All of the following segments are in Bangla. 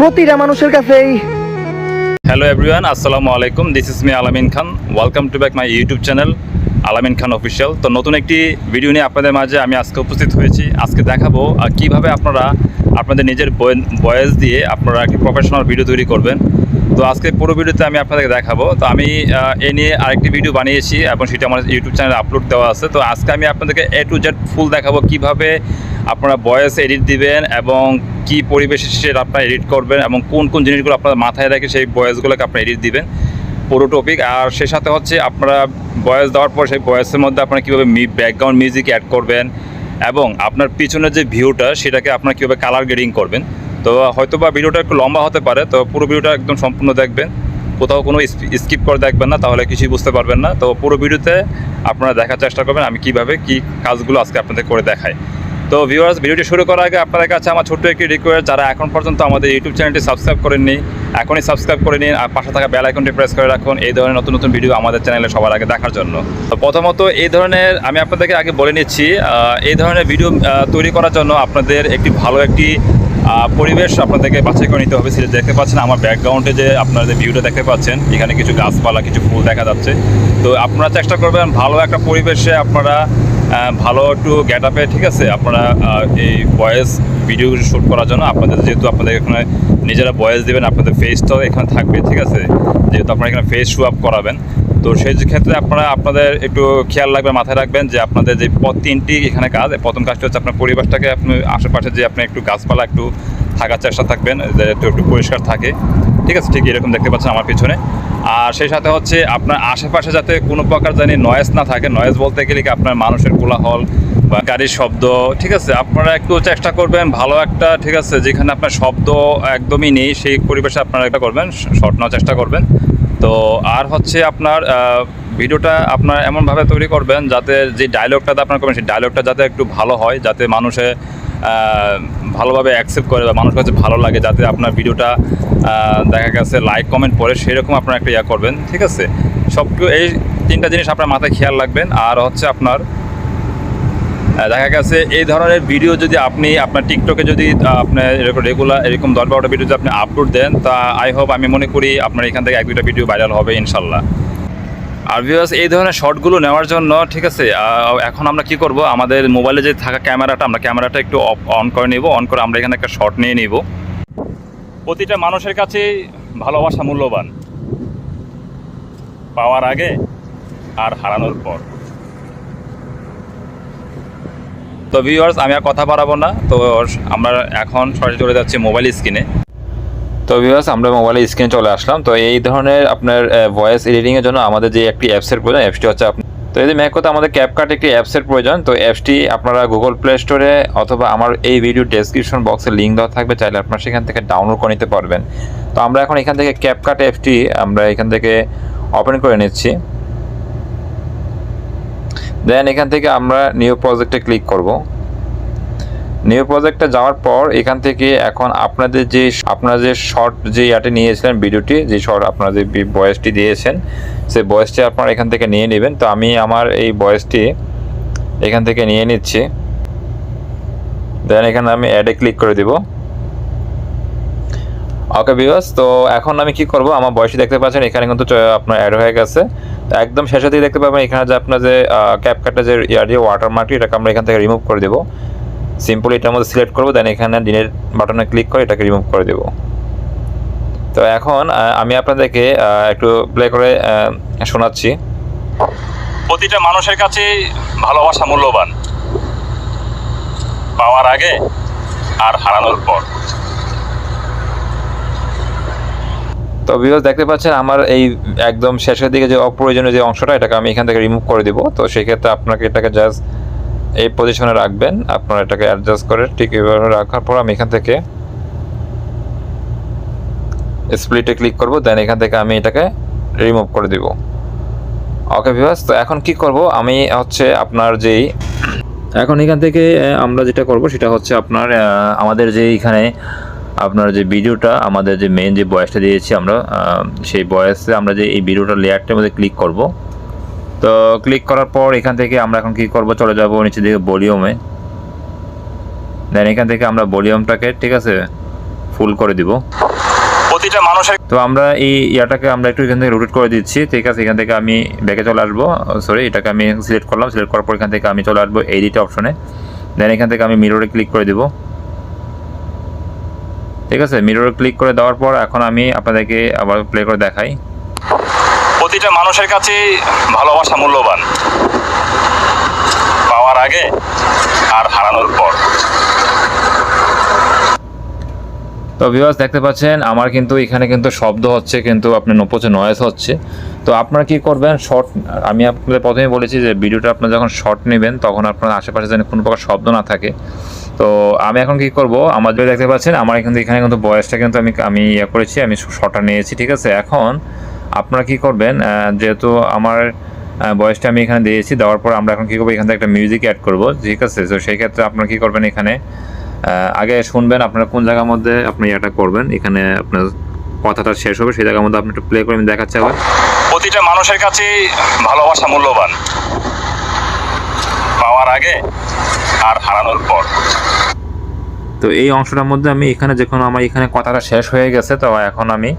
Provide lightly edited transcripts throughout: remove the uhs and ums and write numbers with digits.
প্রতিটা মানুষের কাছেই। হ্যালো এভরিওয়ান, আসসালামু আলাইকুম। This is me Alamin Khan. Welcome to back my YouTube channel Alamin Khan official. তো নতুন একটি ভিডিও নিয়ে আপনাদের মাঝে আমি আজকে উপস্থিত হয়েছি। আজকে দেখাবো কিভাবে আপনারা আপনাদের নিজের ভয়েস দিয়ে আপনারা একটি প্রফেশনাল ভিডিও তৈরি করবেন। তো আজকে পুরো ভিডিওতে আমি আপনাদেরকে দেখাবো। তো আমি এ নিয়ে আরেকটি ভিডিও বানিয়েছি এবং সেটা আমার ইউটিউব চ্যানেলে আপলোড দেওয়া আছে। তো আজকে আমি আপনাদেরকে A to Z ফুল দেখাবো কিভাবে আপনারা ভয়েস এডিট দিবেন এবং কি পরিবেশে সেটা আপনারা এডিট করবেন এবং কোন কোন জিনিসগুলো আপনারা মাথায় রেখে সেই ভয়েসগুলোকে আপনারা এডিট দিবেন, পুরো টপিক। আর সেই সাথে হচ্ছে আপনারা ভয়েস দেওয়ার পর সেই ভয়েসের মধ্যে আপনারা কীভাবে ব্যাকগ্রাউন্ড মিউজিক অ্যাড করবেন এবং আপনার পিছনের যে ভিউটা সেটাকে আপনারা কীভাবে কালার গ্রেডিং করবেন। তো হয়তো বা ভিডিওটা একটু লম্বা হতে পারে, তো পুরো ভিডিওটা একদম সম্পূর্ণ দেখবেন, কোথাও কোনো স্কিপ করে দেখবেন না, তাহলে কিছুই বুঝতে পারবেন না। তো পুরো ভিডিওতে আপনারা দেখার চেষ্টা করবেন আমি কীভাবে কী কাজগুলো আজকে আপনাদের করে দেখাই। তো ভিউয়ার্স, ভিডিওটি শুরু করার আগে আপনাদের কাছে আমার ছোট্ট একটি রিকোয়েস্ট, যারা এখন পর্যন্ত আমাদের ইউটিউব চ্যানেলটি সাবস্ক্রাইব করেননি এখনই সাবস্ক্রাইব করে নিন আর পাশে থাকা বেল আইকনটি প্রেস করে রাখুন এই ধরনের নতুন নতুন ভিডিও আমাদের চ্যানেলে সবার আগে দেখার জন্য। তো প্রথমত এই ধরনের আমি আপনাদেরকে আগে বলে নিচ্ছি, এই ধরনের ভিডিও তৈরি করার জন্য আপনাদের একটি ভালো একটি পরিবেশ আপনাদেরকে বাছাই করে নিতে হবে। সেটা দেখতে পাচ্ছেন আমার ব্যাকগ্রাউন্ডে যে আপনারা যে ভিউটা দেখতে পাচ্ছেন, এখানে কিছু গাছপালা কিছু ফুল দেখা যাচ্ছে। তো আপনারা চেষ্টা করবেন ভালো একটা পরিবেশে আপনারা ভালো একটু গেট আপে, ঠিক আছে, আপনারা এই ভয়েস ভিডিও শ্যুট করার জন্য আপনাদের যেহেতু আপনাদের এখানে নিজেরা ভয়েস দেবেন, আপনাদের ফেসটাও এখানে থাকবে, ঠিক আছে, যেহেতু আপনারা এখানে ফেস শো আপ করাবেন। তো সেই ক্ষেত্রে আপনারা আপনাদের একটু খেয়াল রাখবেন, মাথায় রাখবেন যে আপনাদের যে তিনটি এখানে কাজ। প্রথম কাজটা হচ্ছে আপনার পরিবেশটাকে আপনি আশেপাশে যে আপনি একটু গাছপালা একটু থাকার চেষ্টা থাকবেন, একটু পরিষ্কার থাকে, ঠিক আছে, ঠিক এরকম দেখতে পাচ্ছেন আমার পিছনে। আর সেই সাথে হচ্ছে আপনার আশেপাশে যাতে কোনো প্রকার জানি নয়েজ না থাকে। নয়েজ বলতে গেলে কি আপনার মানুষের কোলাহল বা গাড়ির শব্দ, ঠিক আছে, আপনারা একটু চেষ্টা করবেন ভালো একটা, ঠিক আছে, যেখানে আপনার শব্দ একদমই নেই সেই পরিবেশে আপনারা একটা করবেন, শর্ট নেওয়ার চেষ্টা করবেন। তো আর হচ্ছে আপনার ভিডিওটা আপনার এমনভাবে তৈরি করবেন যাতে যে ডায়লগটাতে আপনার করবেন সেই ডায়লগটা যাতে একটু ভালো হয়, যাতে মানুষে ভালোভাবে অ্যাকসেপ্ট করে বা মানুষের কাছে ভালো লাগে, যাতে আপনার ভিডিওটা দেখা গেছে লাইক কমেন্ট পড়ে সেরকম আপনার একটা ইয়া করবেন, ঠিক আছে। এই তিনটা জিনিস আপনার মাথায় খেয়াল রাখবেন। আর হচ্ছে আপনার দেখা গেছে এই ধরনের ভিডিও যদি আপনি আপনার টিকটকে যদি আপনি এরকম রেগুলার এরকম 10-12টা ভিডিও যদি আপনি আপলোড দেন, তা আই হোপ আমি মনে করি আপনার এখান থেকে 1-2টা ভিডিও ভাইরাল হবে ইনশাল্লাহ। আর ভিউয়ার্স, এই ধরনের শর্টগুলো নেওয়ার জন্য, ঠিক আছে, এখন আমরা কি করব, আমাদের মোবাইলে যে থাকা ক্যামেরাটা আমরা ক্যামেরাটা একটু অন করে নেব। অন করে আমরা এখানে একটা শর্ট নিয়ে নিব। প্রতিটা মানুষের কাছে ভালোবাসা মূল্যবান, পাওয়ার আগে আর হারানোর পর। তো ভিউয়ার্স, আমি আর কথা বাড়াবো না, তো আমরা এখন সরাসরি চলে যাচ্ছি মোবাইল স্ক্রিনে। তো ভিউয়ার্স, আমরা মোবাইলের স্ক্রিনে চলে আসলাম। তো এই ধরনের আপনার ভয়েস এডিটিংয়ের জন্য আমাদের যে একটি অ্যাপসের প্রয়োজন, অ্যাপসটি হচ্ছে তো যদি ম্যাক করতে আমাদের ক্যাপকাট একটি অ্যাপসের প্রয়োজন। তো অ্যাপসটি আপনারা গুগল প্লে স্টোরে অথবা আমার এই ভিডিও ডেসক্রিপশন বক্সে লিঙ্ক দেওয়া থাকবে, চাইলে আপনারা সেখান থেকে ডাউনলোড করে নিতে পারবেন। তো আমরা এখন এখান থেকে ক্যাপকাট অ্যাপসটি আমরা এখান থেকে ওপেন করে নিচ্ছি। দেন এখান থেকে আমরা নিউ প্রজেক্টে ক্লিক করব। নিউ প্রজেক্টে যাওয়ার পর এখান থেকে এখন আপনারা যে শর্ট যে ইয়াতে নিয়েছিলেন ভিডিওটি, যে শর্ট আপনারা যে ভয়েসটি দিয়েছেন সেই ভয়েসটি আপনারা এখান থেকে নিয়ে নেবেন। তো আমি আমার এই ভয়েসটি এখান থেকে নিয়ে নিচ্ছি। দেন এখানে আমি অ্যাডে ক্লিক করে দিব। ওকে ভিউয়ার্স, তো এখন আমি কি করব, আমার ভয়েসটি দেখতে পাচ্ছেন এখানে কিন্তু আপনার অ্যাড হয়ে গেছে। একদম শেষে দিয়ে দেখতে পাবেন এখানে যে আপনার যে ক্যাপকাটের যে ইয়ার ওয়াটারমার্কটি, এটাকে আমরা এখান থেকে রিমুভ করে দেবো। সিম্পলি এটার মধ্যে সিলেক্ট করবো, দেন এখানে ডিলিট বাটনে ক্লিক করে এটাকে রিমুভ করে দেব। তো এখন আমি আপনাদেরকে একটু প্লে করে শোনাচ্ছি। প্রতিটা মানুষের কাছে ভালোবাসা মূল্যবান, পাওয়ার আগে আর হারানোর পর। তো ভিউয়ার্স, দেখতে পাচ্ছেন আমার এই একদম শেষের দিকে যে অপ্রয়োজনীয় যে অংশটা, এটাকে আমি এখান থেকে রিমুভ করে দেবো। তো সেক্ষেত্রে আপনাকে এটাকে জাস্ট এই পজিশনে রাখবেন, আপনারা এটাকে অ্যাডজাস্ট করে ঠিক এইভাবে রাখার পর আমি এখান থেকে স্প্লিটে ক্লিক করব। দেন এখান থেকে আমি এটাকে রিমুভ করে দিব। ওকে ভিউয়ার্স, তো এখন কি করব, আমি হচ্ছে আপনার যেই এখন এখান থেকে আমরা যেটা করব সেটা হচ্ছে আপনার আমাদের যে এখানে আপনার যে ভিডিওটা, আমাদের যে মেইন যে ভয়েসটা দিয়েছি আমরা, সেই ভয়েসে আমরা যে এই ভিডিওটা লেয়ারটার মধ্যে ক্লিক করব। তো ক্লিক করার পর এখান থেকে আমরা এখন কি করব, চলে যাব নিচে দিকে ভলিউমে। দেন এখান থেকে আমরা ভলিউমটাকে, ঠিক আছে, ফুল করে দিব। প্রতিটা মানুষের। তো আমরা এই ইয়াটাকে আমরা একটু এখান থেকে রোটেট করে দিচ্ছি, ঠিক আছে। এখান থেকে আমি ব্যাকে চলে আসবো, সরি এটাকে আমি সিলেক্ট করলাম। সিলেক্ট করার পর এখান থেকে আমি চলে আসবো এডিট অপশনে। দেন এখান থেকে আমি মিররে ক্লিক করে দেবো, ঠিক আছে। মিররে ক্লিক করে দেওয়ার পর এখন আমি আপনাদেরকে আবার প্লে করে দেখাই। প্রতিটা মানুষের কাছে ভালোবাসা মূল্যবান, পাওয়ার আগে আর হারানোর পর। তো ভিউয়ার্স দেখতে পাচ্ছেন আমার কিন্তু এখানে কিন্তু শব্দ হচ্ছে, কিন্তু আপনার প্রচুর নয়েজ হচ্ছে। তো আপনারা কি করবেন, শর্ট, আমি আপনাদের প্রথমে বলেছি যে ভিডিওটা আপনারা যখন শর্ট নেবেন তখন আপনার আশেপাশে যেন কোনো প্রকার শব্দ না থাকে। তো আমি এখন কি করব, আমার যে দেখতে পাচ্ছেন আমার কিন্তু এখানে কিন্তু ভয়েসটা কিন্তু আমি ইয়ে করেছি, আমি শর্টটা নিয়েছি, ঠিক আছে। এখন আপনারা কি করবেন, যেহেতু আমার ভয়েসটা আমি এখানে দিয়েছি, দেওয়ার পর আমরা এখন কী করবো, এখান থেকে একটা মিউজিক অ্যাড করবো, ঠিক আছে। তো সেই ক্ষেত্রে আপনারা কী করবেন, এখানে আগে শুনবেন আপনারা কোন জায়গার মধ্যে আপনি এটা করবেন, এখানে আপনার কথাটা শেষ হবে সেই জায়গার মধ্যে আপনি একটু প্লে করে আমি দেখাচ্ছি আবার। প্রতিটা মানুষের কাছে ভালোবাসা মূল্যবান, পাওয়ার আগে আর হারানোর পর। তো এই অংশটার মধ্যে আমি এখানে যখন আমার এখানে কথাটা শেষ হয়ে গেছে, তো এখন আমি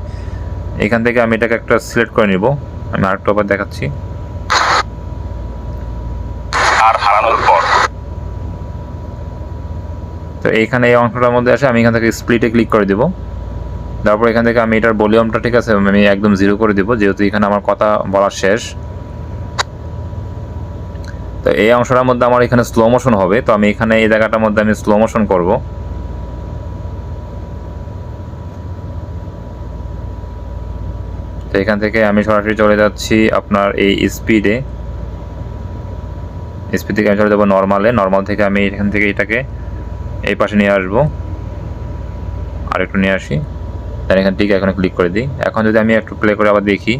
এখান থেকে আমি এটাকে একটা সিলেক্ট করে নিব। আমি আরেকটা আবার দেখাচ্ছি, আর হারানোর পর। তো এইখানে এই অংশটার মধ্যে আসে আমি এখান থেকে স্প্লিটে ক্লিক করে দেবো। তারপর এখান থেকে আমি এটার ভলিউমটা, ঠিক আছে, আমি একদম 0 করে দেবো, যেহেতু এখানে আমার কথা বলা শেষ। তো এই অংশটার মধ্যে আমার এখানে স্লো মোশন হবে, তো আমি এখানে এই জায়গাটার মধ্যে আমি স্লো মোশন করবো। তো এখান থেকে আমি সরাসরি চলে যাচ্ছি আপনার এই স্পিড থেকে আমি চলে যাবো নর্মালে। নর্মাল থেকে আমি এখান থেকে এটাকে এই পাশে নিয়ে আসবো, আর একটু নিয়ে আসি, তাই এখান থেকে এখন ক্লিক করে দিই। এখন যদি আমি একটু প্লে করে আবার দেখি,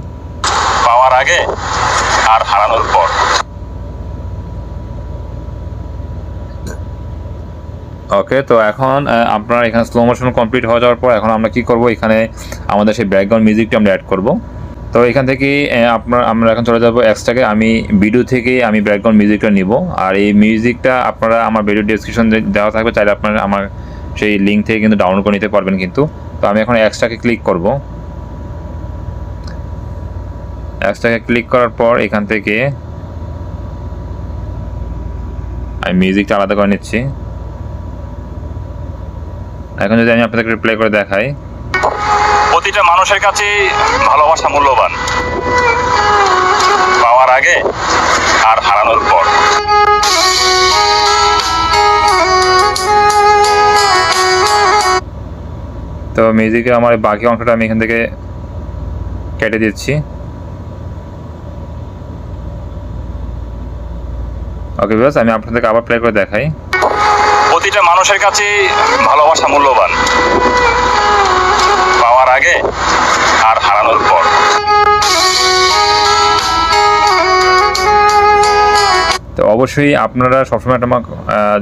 পাওয়ার আগে আর হারানোর পর। ওকে, তো এখন আপনার এখানে স্লো মোশন কমপ্লিট হয়ে যাওয়ার পর এখন আমরা কি করব, এখানে আমাদের সেই ব্যাকগ্রাউন্ড মিউজিকটা আমরা অ্যাড করব। তো এখান থেকে আমরা এখন চলে যাব এক্সট্রাকে। আমি ভিডিও থেকে আমি ব্যাকগ্রাউন্ড মিউজিকটা নিব, আর এই মিউজিকটা আপনারা আমার ভিডিও ডেসক্রিপশন দেওয়া থাকবে, চাইলে আপনারা আমার সেই লিঙ্ক থেকে কিন্তু ডাউনলোড করে নিতে পারবেন কিন্তু। তো আমি এখন এক্সট্রাকে ক্লিক করব। এক্সট্রাকে ক্লিক করার পর এখান থেকে আমি মিউজিকটা আলাদা করে নিচ্ছি। এখন যদি আমি আপনাদেরকে প্লে করে দেখাই, প্রতিটা মানুষের কাছে ভালোবাসা মূল্যবান, পাওয়ার আগে আর হারানোর পর। তো মিউজিকে আমার বাকি অংশটা আমি এখান থেকে কেটে দিচ্ছি। ওকে ভিউয়ার্স, আমি আপনাদেরকে আবার প্লে করে দেখাই। প্রতিটা মানুষের কাছে ভালোবাসা মূল্যবান, পাওয়ার আগে আর হারানোর পর। তো অবশ্যই আপনারা সবসময় একটা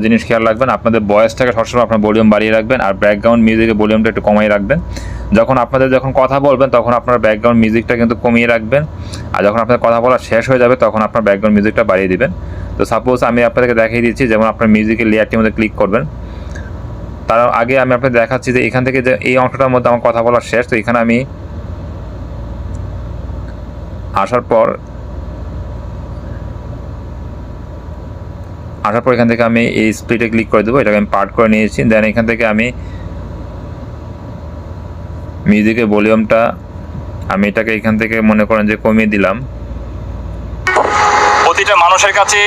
জিনিস খেয়াল রাখবেন, আপনাদের ভয়েসটাকে সবসময় আপনার ভলিউম বাড়িয়ে রাখবেন, আর ব্যাকগ্রাউন্ড মিউজিকের ভলিউমটা একটু কমিয়ে রাখবেন। যখন কথা বলবেন তখন আপনার ব্যাকগ্রাউন্ড মিউজিকটা কিন্তু কমিয়ে রাখবেন, আর যখন আপনার কথা বলা শেষ হয়ে যাবে তখন আপনার ব্যাকগ্রাউন্ড মিউজিকটা বাড়িয়ে দিবেন। তো সাপোজ আমি আপনাদেরকে দেখিয়ে দিচ্ছি, যেমন আপনার মিউজিকের লেয়ারটির মধ্যে ক্লিক করবেন, তার আগে আমি আপনাদের দেখাচ্ছি যে এখান থেকে যে এই অংশটার মধ্যে আমার কথা বলা শেষ। তো এখানে আমি আসার পর এখান থেকে আমি এই স্প্লিটে ক্লিক করে দেবো, এটাকে আমি পার্ট করে নিয়েছি। দেন এখান থেকে আমি মিউজিকের ভলিউমটা আমি এটাকে এখান থেকে মনে করেন যে কমিয়ে দিলাম। প্রতিটা মানুষের কাছে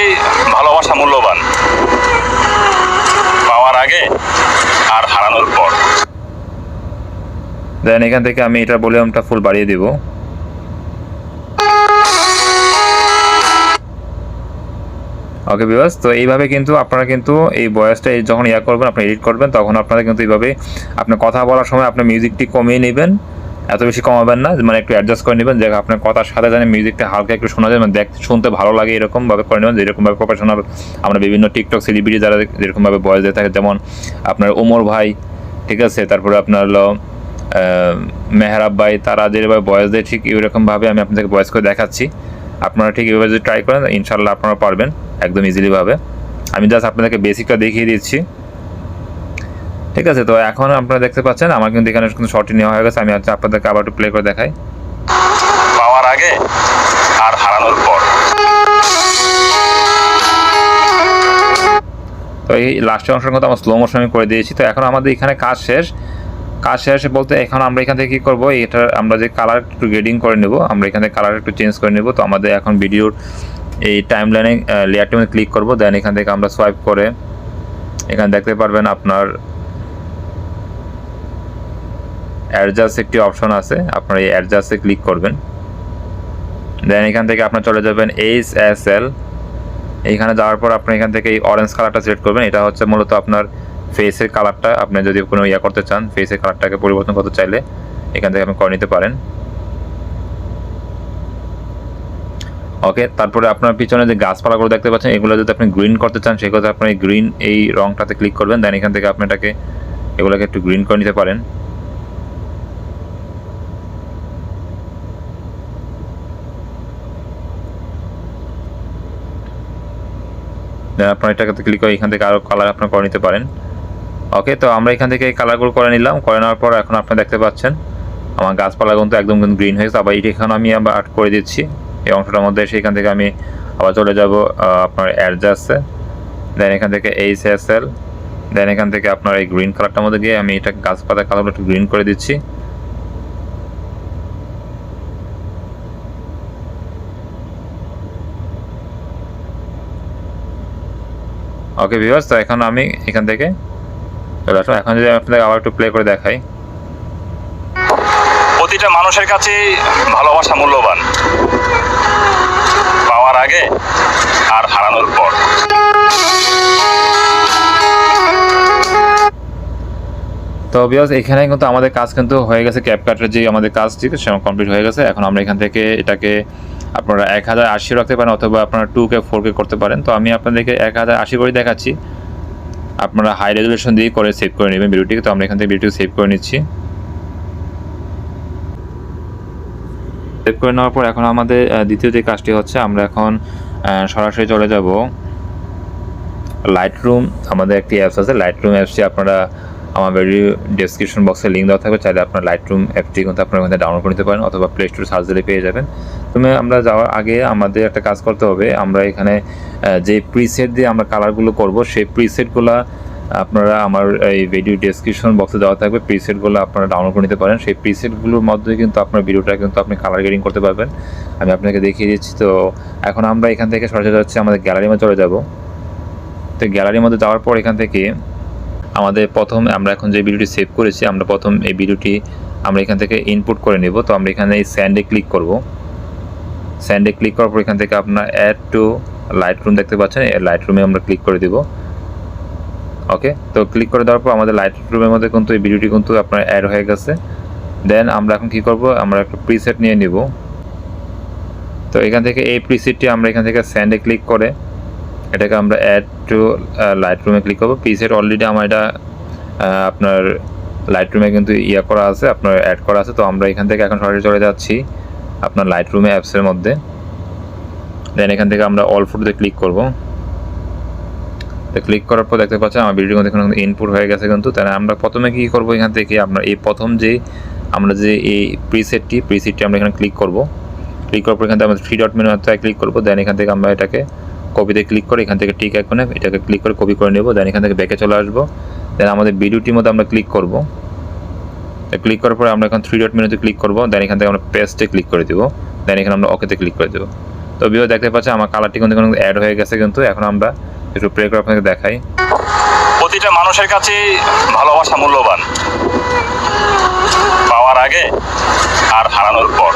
ভালোবাসা মূল্যবান, পাওয়ার আগে আর হারানোর পর। দেন এখান থেকে আমি এটার ভলিউমটা ফুল বাড়িয়ে দিব। ওকে ভিউয়ার্স, তো এইভাবে কিন্তু আপনারা কিন্তু এই ভয়েসটা যখন করবেন, আপনি এডিট করবেন, তখন আপনারা কিন্তু এইভাবে আপনার কথা বলার সময় আপনার মিউজিকটি কমিয়ে নেবেন, এত বেশি কমাবেন না, মানে একটু অ্যাডজাস্ট করে নেবেন, যে আপনার কথার সাথে জানে মিউজিকটা হালকা একটু শোনা যায়, মানে শুনতে ভালো লাগে এরকমভাবে করে নেবেন, যেরকমভাবে প্রফেশনাল আমরা বিভিন্ন টিকটক সেলিব্রিটি যারা যেরকমভাবে ভয়েস দিয়ে থাকে, যেমন আপনার ওমর ভাই, ঠিক আছে, তারপরে আপনার হলো মেহরাব ভাই, তারা যেভাবে ভয়েস দেয় ঠিক এরকমভাবে আমি আপনাদেরকে ভয়েস করে দেখাচ্ছি। আপনারা ঠিক এইভাবে যদি ট্রাই করেন ইনশাল্লাহ আপনারা পারবেন একদম ইজিলিভাবে। আমি জাস্ট আপনাদেরকে বেসিকটা দেখিয়ে দিচ্ছি। ঠিক আছে। তো এখন আপনারা দেখতে পাচ্ছেন আমার কিন্তু এখানে কিন্তু শর্টটি নেওয়া হয়ে গেছে। আমি হচ্ছে আপনাদেরকে আবার একটু প্লে করে দেখাই। পাওয়ার আগে আর হারানোর পর। তো এই লাস্টের অংশের কথা আমার স্লো মোশন আমি করে দিয়েছি। তো এখন আমাদের এখানে কাজ শেষ বলতে এখন আমরা এখান থেকে কী করবো, এটা আমরা যে কালার একটু গ্রেডিং করে নেব, আমরা এখান থেকে কালার একটু চেঞ্জ করে নেব। তো আমাদের এখন ভিডিওর এই টাইম লাইনে লেয়ারটি মধ্যে ক্লিক করবো, দেন এখান থেকে আমরা সোয়াইপ করে এখানে দেখতে পারবেন আপনার অ্যাডজাস্ট একটি অপশন আছে, আপনার এই অ্যাডজাস্টে ক্লিক করবেন। দেন এখান থেকে আপনার চলে যাবেন HSL, এইখানে যাওয়ার পর আপনি এখান থেকে এই অরেঞ্জ কালারটা সিলেক্ট করবেন। এটা হচ্ছে মূলত আপনার ফেসের কালারটা, আপনি যদি কোনো ইয়া করতে চান, ফেসের কালারটাকে পরিবর্তন করতে চাইলে এখান থেকে আপনি করে নিতে পারেন। ওকে, তারপরে আপনার পিছনে যে গাছপালাগুলো দেখতে পাচ্ছেন, এগুলো যদি আপনি গ্রিন করতে চান সেক্ষেত্রে আপনি গ্রিন এই রংটাতে ক্লিক করবেন। দেন এখান থেকে আপনি এগুলোকে একটু গ্রিন করে নিতে পারেন। দেন আপনার এটাকে ক্লিক করে এখান থেকে আরও কালার আপনার করে নিতে পারেন। ওকে, তো আমরা এখান থেকে এই কালারগুলো করে নিলাম। করে নেওয়ার পর এখন আপনি দেখতে পাচ্ছেন আমার গাছপালা কিন্তু একদম গ্রিন হয়ে গেছে। আবার এটি এখন আমি আবার আর্ট করে দিচ্ছি এই অংশটার মধ্যে এসে এখান থেকে আমি আবার চলে যাব আপনার অ্যাডজাস্টে। দেন এখান থেকে HSL, দেন এখান থেকে আপনার এই গ্রিন কালারটার মধ্যে গিয়ে আমি এটা গাছপাতা কালারটা একটু গ্রিন করে দিচ্ছি। ওকে ভিউয়ার্স, তো এখন আমি এখান থেকে চলে আসলাম। এখন যদি আপনাদের আবার একটু প্লে করে দেখাই। প্রতিটা মানুষের কাছে ভালোবাসা মূল্যবান, পাওয়ার আগে আর হারানোর পর। তো ভিউয়ার্স, এখানে কিন্তু আমাদের কাজ কিন্তু হয়ে গেছে, ক্যাপকাটের যে আমাদের কাজটি সেটা কমপ্লিট হয়ে গেছে। এখন আমরা এখান থেকে এটাকে আপনারা 1080 রাখতে পারেন অথবা আপনারা 2K 4K করতে পারেন। তো আমি আপনাদেরকে 1080 করে দেখাচ্ছি, আপনারা হাই রেজুলেশন দিয়ে করে সেভ করে নেবেন ভিডিওটিকে। তো আমরা এখান থেকে ভিডিওটি সেভ করে নিচ্ছি। সেভ করে নেওয়ার পর এখন আমাদের দ্বিতীয় যে কাজটি হচ্ছে, আমরা এখন সরাসরি চলে যাব লাইটরুম। আমাদের একটি অ্যাপস আছে, লাইটরুম অ্যাপসটি আপনারা আমার ভিডিও ডেসক্রিপশন বক্সে লিঙ্ক দেওয়া থাকবে, চাইলে আপনার লাইটরুম অ্যাপটি কিন্তু আপনারা ওখানে ডাউনলোড করে নিতে পারেন অথবা প্লে স্টোর সার্চ দিলে পেয়ে যাবেন। তুমি আমরা যাওয়ার আগে আমাদের একটা কাজ করতে হবে, আমরা এখানে যে প্রিসেট দিয়ে আমরা কালারগুলো করব সেই প্রিসেটগুলো আপনারা আমার এই ভিডিও ডেসক্রিপশন বক্সে দেওয়া থাকবে, প্রিসেটগুলো আপনারা ডাউনলোড করে নিতে পারেন। সেই প্রিসেটগুলোর মধ্যে কিন্তু আপনার ভিডিওটা কিন্তু আপনি কালার গ্রেডিং করতে পারবেন। আমি আপনাকে দেখিয়ে দিচ্ছি। তো এখন আমরা এখান থেকে সরাসরি হচ্ছে আমাদের গ্যালারির মধ্যে চলে যাব। তো গ্যালারির মধ্যে যাওয়ার পর এখান থেকে আমাদের প্রথম আমরা এখন যে ভিডিওটি সেভ করেছি, আমরা প্রথম এই ভিডিওটি আমরা এখান থেকে ইনপুট করে নেব। তো আমরা এখানে এই স্যান্ডে ক্লিক করব। স্যান্ডে ক্লিক করার পর এখান থেকে আপনার অ্যাড টু লাইটরুম দেখতে পাচ্ছেন, এই লাইটরুমে আমরা ক্লিক করে দেব। ওকে, তো ক্লিক করে দেওয়ার পর আমাদের লাইটরুমের মধ্যে কিন্তু এই ভিডিওটি কিন্তু আপনার অ্যাড হয়ে গেছে। দেন আমরা এখন কী করব, আমরা একটা প্রিসেট নিয়ে নিব। তো এখান থেকে এই প্রিসেটটি আমরা এখান থেকে স্যান্ডে ক্লিক করে এটাকে আমরা অ্যাড টু লাইটরুমে ক্লিক করব। প্রিসেট অলরেডি আমার এটা আপনার লাইটরুমে কিন্তু ইয়া করা আছে, আপনার অ্যাড করা আছে। তো আমরা এখান থেকে এখন সরাসরি চলে যাচ্ছি আপনার লাইটরুমে অ্যাপসের মধ্যে। দেন এখান থেকে আমরা অল ফটোতে ক্লিক করব। তো ক্লিক করার পর দেখতে পাচ্ছেন আমার ভিডিওর মধ্যে এখন ইনপুট হয়ে গেছে কিন্তু। তাহলে আমরা প্রথমে কী করব, এখান থেকে আমরা এই প্রথম যে আমরা যে এই প্রিসেটটি আমরা এখানে ক্লিক করব। ক্লিক করার পর এখান থেকে আমরা 3 ডট মেনুতে ক্লিক করব। দেন এখান থেকে আমরা এটাকে কপিতে ক্লিক করে এখান থেকে টিক আইকনে এটাকে ক্লিক করে কপি করে নেব। দেন এখান থেকে ব্যাকে চলে আসবো। দেন আমাদের ভিডিওটির মধ্যে আমরা ক্লিক করব। ক্লিক করার পরে আমরা এখন 3 ডট মেনুতে ক্লিক করব। দেন এখান থেকে আমরা পেস্টে ক্লিক করে দেব। দেন এখানে আমরা ওকেতে ক্লিক করে দেব। তো ভিডিও দেখতে পাচ্ছেন আমার কালারটি কিন্তু অ্যাড হয়ে গেছে কিন্তু। এখন আমরা একটু প্লে করে আপনাকে দেখাই। প্রতিটা মানুষের কাছে ভালোবাসা মূল্যবান, পাওয়ার আগে আর হারানোর পর।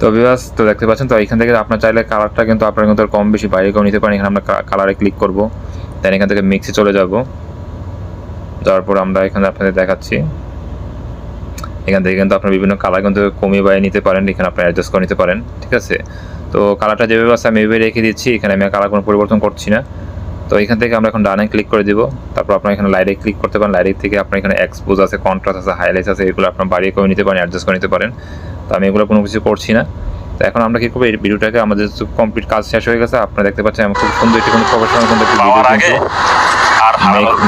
তো ভিউয়ার্স, তো দেখতে পাচ্ছেন। তো এখান থেকে আপনার চাইলে কালারটা কিন্তু আপনারা কিন্তু কম বেশি বাইরে করে নিতে পারেন। এখানে আমরা কালারে ক্লিক করব। দেন এখান থেকে মিক্সে চলে যাব। যাওয়ার পর আমরা এখানে আপনাদের দেখাচ্ছি, এখান থেকে কিন্তু আপনার বিভিন্ন কালার কিন্তু কমিয়ে বাইরে নিতে পারেন, এখানে আপনি অ্যাডজাস্ট করে নিতে পারেন। ঠিক আছে, তো কালারটা যেভাবে আছে আমি এভাবে রেখে দিচ্ছি, এখানে আমি কালার কোনো পরিবর্তন করছি না। তো এখান থেকে আমরা এখন ডানে ক্লিক করে দিব। তারপর আপনার এখানে লাইটে ক্লিক করতে পারেন। লাইট থেকে আপনার এখানে এক্সপোজ আছে, কন্ট্রাস্ট আছে, হাইলাইটস আছে, এগুলো আপনার বাড়িয়ে করে নিতে পারেন, অ্যাডজাস্ট করে নিতে পারেন। তো আমি এগুলো কোনো কিছু করছি না। তো এখন আমরা কী করবো, এই ভিডিওটাকে আমাদের কমপ্লিট কাজ শেষ হয়ে গেছে। আপনারা দেখতে পাচ্ছেন আমি খুব সুন্দর একটি প্রফেশনাল কিন্তু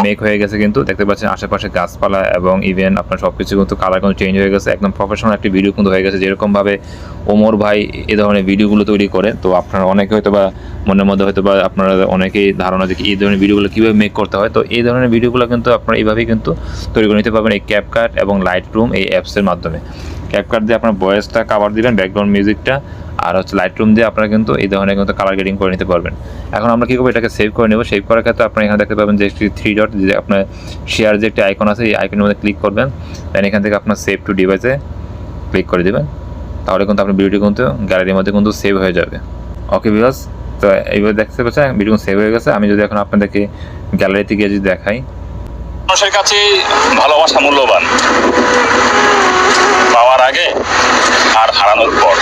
মেক হয়ে গেছে, কিন্তু দেখতে পাচ্ছেন আশেপাশে গাছপালা এবং ইভেন আপনার সব কিছু কিন্তু কালার কিন্তু চেঞ্জ হয়ে গেছে, একদম প্রফেশনাল একটি ভিডিও কিন্তু হয়ে গেছে। যেরকমভাবে ওমর ভাই এই ধরনের ভিডিওগুলো তৈরি করে, তো আপনারা অনেকে হয়তো বা মনের মধ্যে হয়তো বা আপনারা অনেকেই ধারণা যে এই ধরনের ভিডিওগুলো কীভাবে মেক করতে হয়। তো এই ধরনের ভিডিওগুলো কিন্তু আপনারা এইভাবেই কিন্তু তৈরি করে নিতে পারবেন এই ক্যাপকাট এবং লাইটরুম এই অ্যাপসের মাধ্যমে। ক্যাপকাট দিয়ে আপনার ভয়েসটা কাভার দিবেন, ব্যাকগ্রাউন্ড মিউজিকটা, আর হচ্ছে লাইটরুম দিয়ে আপনারা কিন্তু এই ধরনের কিন্তু কালার গ্রেডিং করে নিতে পারবেন। এখন আমরা কী করবো, এটাকে সেভ করে নেব। সেভ করার ক্ষেত্রে আপনারা এখানে দেখতে পাবেন যে একটি 3 ডট, যে আপনার শেয়ার যে একটি আইকন আছে, এই আইকনের মধ্যে ক্লিক করবেন, দেন এখান থেকে আপনার সেভ টু ডিভাইসে ক্লিক করে দেবেন। তাহলে কিন্তু আপনার ভিডিওটি কিন্তু গ্যালারির মধ্যে কিন্তু সেভ হয়ে যাবে। ওকে ভিউয়ার্স, তো এইভাবে দেখতে পাচ্ছেন ভিডিও সেভ হয়ে গেছে। আমি যদি এখন আপনাদেরকে গ্যালারিতে গিয়ে যদি দেখাই, মানুষের কাছে ভালোবাসা মূল্যবান, পাওয়ার আগে আর হারানোর পর।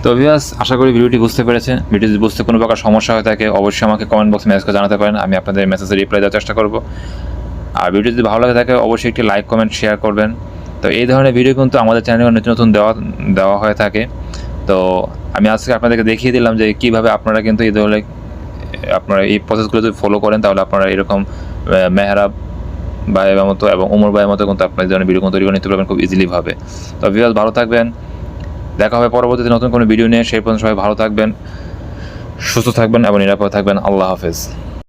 তো ভিউয়ার্স, আশা করি ভিডিওটি বুঝতে পেরেছেন। ভিডিও যদি বুঝতে কোনো প্রকার সমস্যা হয়ে থাকে অবশ্যই আমাকে কমেন্ট বক্সে মেসেজ করে জানাতে পারেন, আমি আপনাদের মেসেজে রিপ্লাই দেওয়ার চেষ্টা করব। আর ভিডিও যদি ভালো লাগে থাকে অবশ্যই একটি লাইক কমেন্ট শেয়ার করবেন। তো এই ধরনের ভিডিও কিন্তু আমাদের চ্যানেলে নতুন নতুন দেওয়া হয়ে থাকে। তো আমি আজকে আপনাদেরকে দেখিয়ে দিলাম যে কীভাবে আপনারা কিন্তু এই ধরনের আপনারা এই প্রসেসগুলো যদি ফলো করেন তাহলে আপনারা এরকম মেহরাব ভাইয়ের মতো এবং ওমর ভাইয়ের মতো কিন্তু আপনার এই ধরনের ভিডিও তৈরি করে নিতে পারবেন খুব ইজিলিভাবে। তো ভিউয়ার্স, ভালো থাকবেন, দেখা হবে পরবর্তীতে নতুন কোনো ভিডিও নিয়ে। সেই পর্যন্ত সবাই ভালো থাকবেন, সুস্থ থাকবেন এবং নিরাপদ থাকবেন। আল্লাহ হাফেজ।